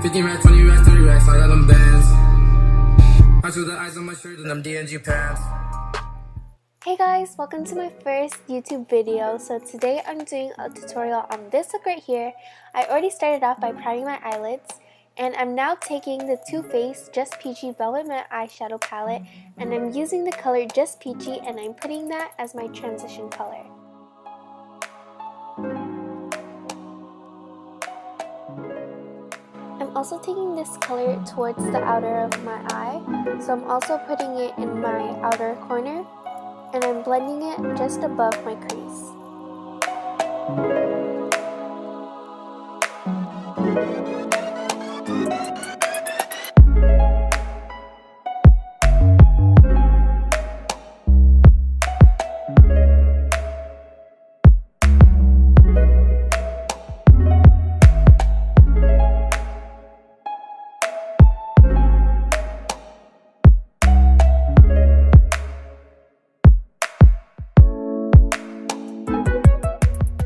15 racks, 20 racks, 30 racks, I got them bands. I show the eyes on my shirt and them DNG pants. Hey guys, welcome to my first YouTube video. So today I'm doing a tutorial on this look right here. I already started off by priming my eyelids, and I'm now taking the Too Faced Just Peachy Velvet Matte Eyeshadow Palette, and I'm using the color Just Peachy, and I'm putting that as my transition color. I'm also taking this color towards the outer of my eye, so I'm also putting it in my outer corner, and I'm blending it just above my crease.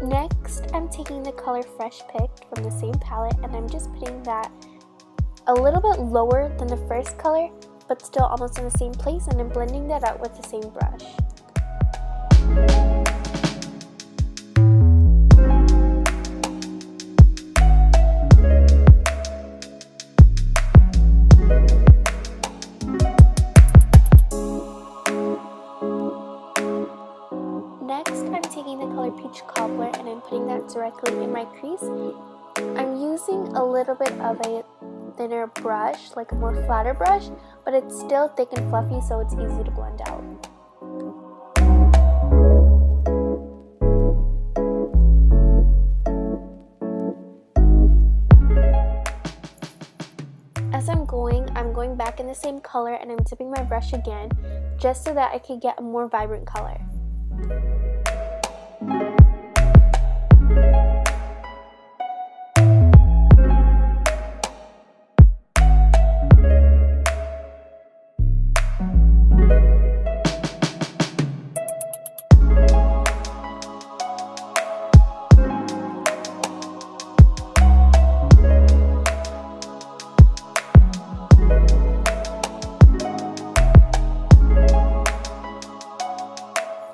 Next, I'm taking the color Fresh Picked from the same palette, and I'm just putting that a little bit lower than the first color, but still almost in the same place, and I'm blending that out with the same brush. Next, I'm taking the color Peach Cobbler, and I'm putting that directly in my crease. I'm using a little bit of a thinner brush, like a more flatter brush, but it's still thick and fluffy, so it's easy to blend out. As I'm going back in the same color, and I'm dipping my brush again, just so that I can get a more vibrant color.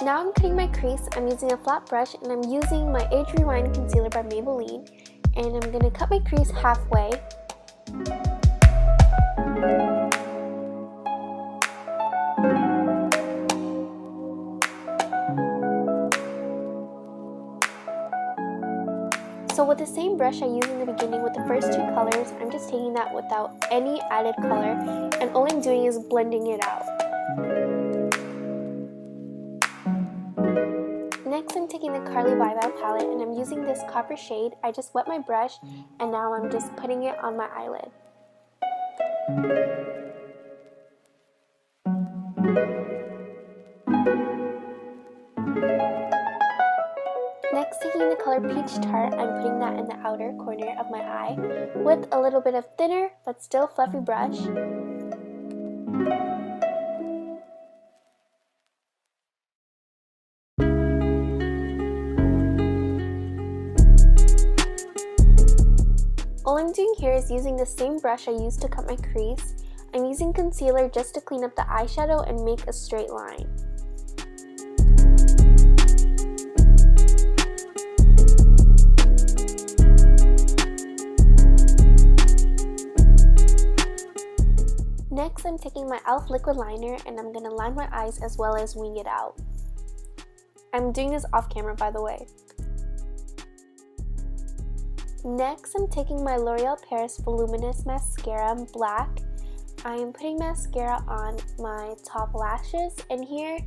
Now I'm cutting my crease. I'm using a flat brush, and I'm using my Age Rewind Concealer by Maybelline, and I'm going to cut my crease halfway. So with the same brush I used in the beginning with the first two colors, I'm just taking that without any added color, and all I'm doing is blending it out. Next, I'm taking the Carly Bye palette, and I'm using this copper shade. I just wet my brush, and now I'm just putting it on my eyelid. Next, taking the color Peach Tart, I'm putting that in the outer corner of my eye with a little bit of thinner but still fluffy brush. All I'm doing here is using the same brush I used to cut my crease. I'm using concealer just to clean up the eyeshadow and make a straight line. Next, I'm taking my e.l.f. liquid liner, and I'm going to line my eyes as well as wing it out. I'm doing this off camera, by the way. Next, I'm taking my L'Oreal Paris Voluminous Mascara in black. I am putting mascara on my top lashes, and here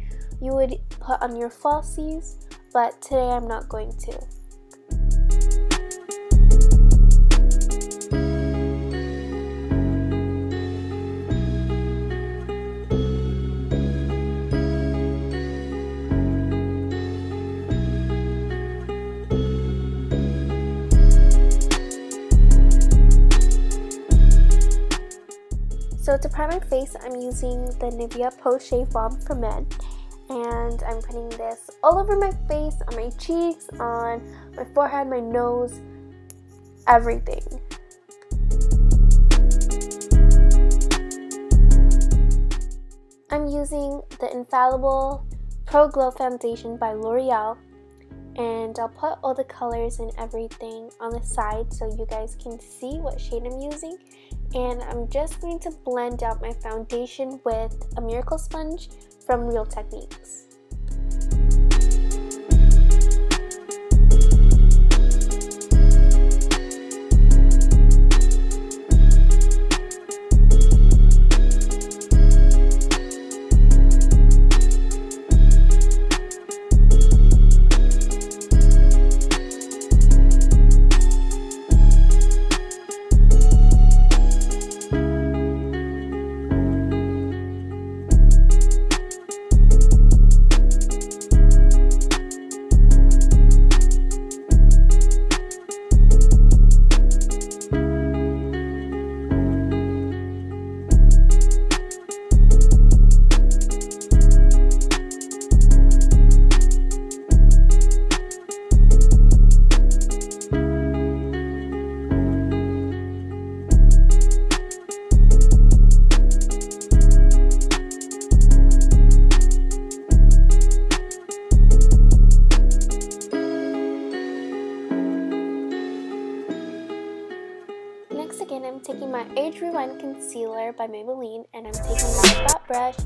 you would put on your falsies, but today I'm not going to. So to prime my face, I'm using the Nivea Post Shave Balm for Men, and I'm putting this all over my face, on my cheeks, on my forehead, my nose, everything. using the Infallible Pro Glow Foundation by L'Oreal, and I'll put all the colors and everything on the side so you guys can see what shade I'm using. And I'm just going to blend out my foundation with a Miracle Sponge from Real Techniques. Next, again, I'm taking my Age Rewind Concealer by Maybelline, and I'm taking my flat brush,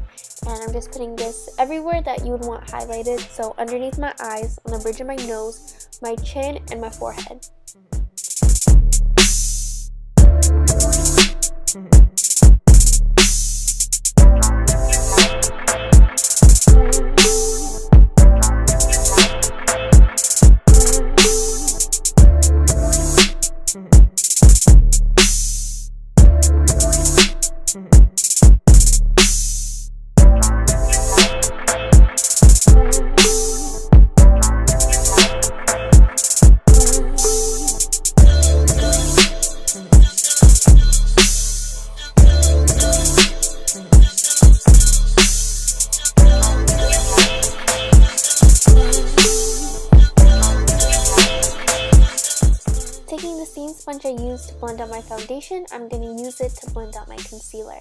and I'm just putting this everywhere that you would want highlighted. So underneath my eyes, on the bridge of my nose, my chin, and my forehead. Taking the same sponge I used to blend out my foundation, I'm going to use it to blend out my concealer.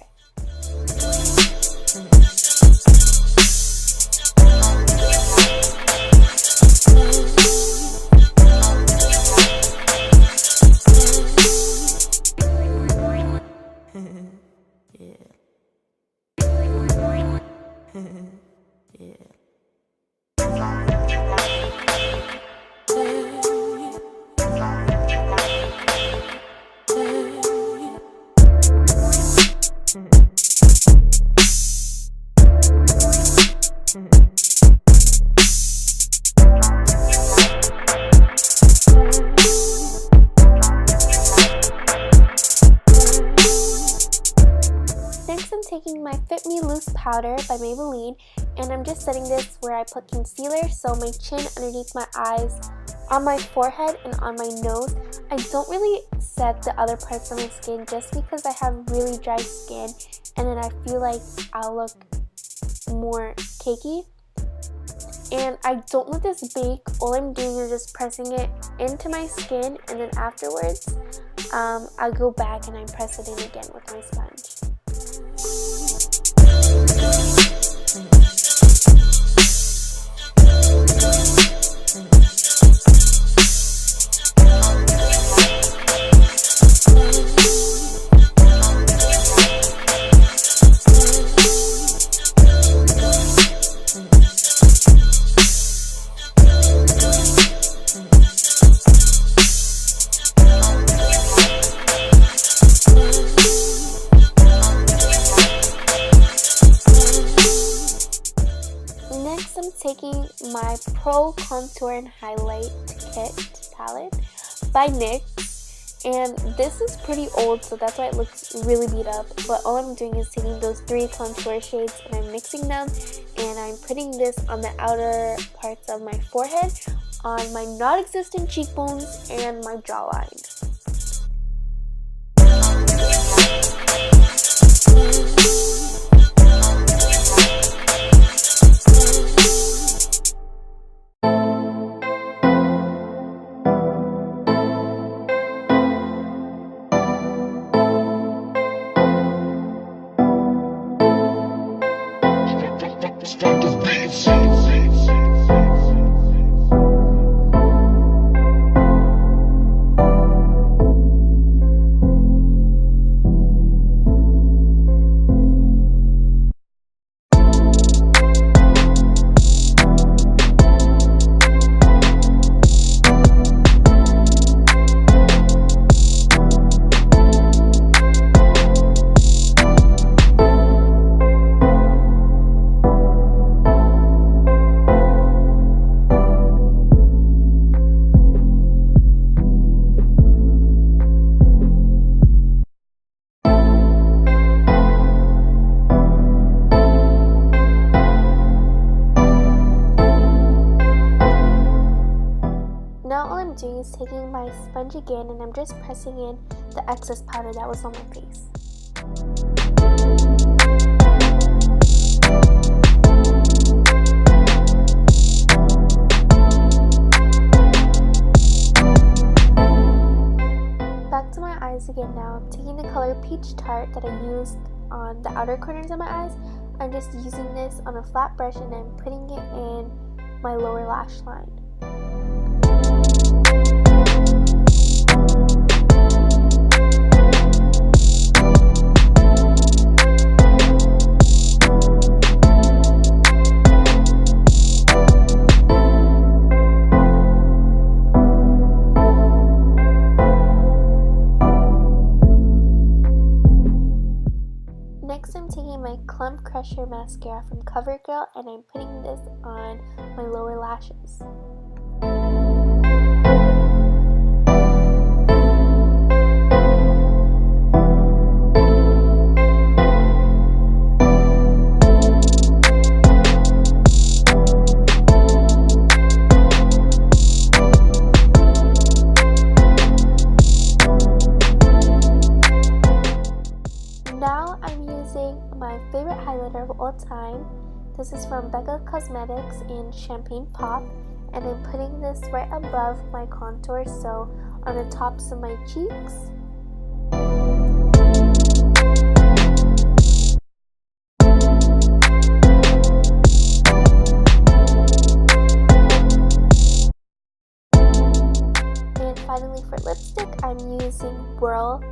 Next, I'm taking my Fit Me Loose powder by Maybelline, and I'm just setting this where I put concealer, so my chin, underneath my eyes, on my forehead, and on my nose. I don't really set the other parts of my skin just because I have really dry skin, and then I feel like I'll look more cakey. And I don't let this bake. All I'm doing is just pressing it into my skin, and then afterwards, I go back and I press it in again with my sponge. Next, I'm taking my Pro Contour and Highlight Kit palette by NYX, and this is pretty old, so that's why it looks really beat up. But all I'm doing is taking those 3 contour shades and I'm mixing them, and I'm putting this on the outer parts of my forehead, on my non-existent cheekbones, and my jawline. sponge again, and I'm just pressing in the excess powder that was on my face. Back to my eyes again now. I'm taking the color Peach Tart that I used on the outer corners of my eyes. I'm just using this on a flat brush and I'm putting it in my lower lash line. Next, I'm taking my Clump Crusher mascara from CoverGirl and I'm putting this on my lower lashes. Now I'm using my favorite highlighter of all time. This is from Becca Cosmetics in Champagne Pop, and I'm putting this right above my contour, so on the tops of my cheeks. And finally for lipstick, I'm using Whirl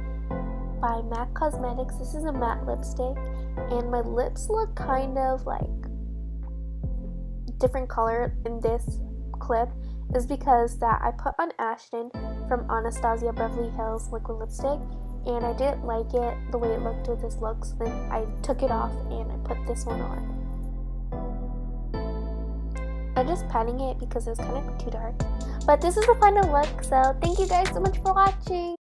by MAC Cosmetics. This is a matte lipstick, and my lips look kind of like different color in this clip is because that I put on Ashton from Anastasia Beverly Hills liquid lipstick, and I didn't like it the way it looked with this look, so then I took it off and I put this one on. I'm just patting it because it's kind of too dark, but this is the final look. So thank you guys so much for watching.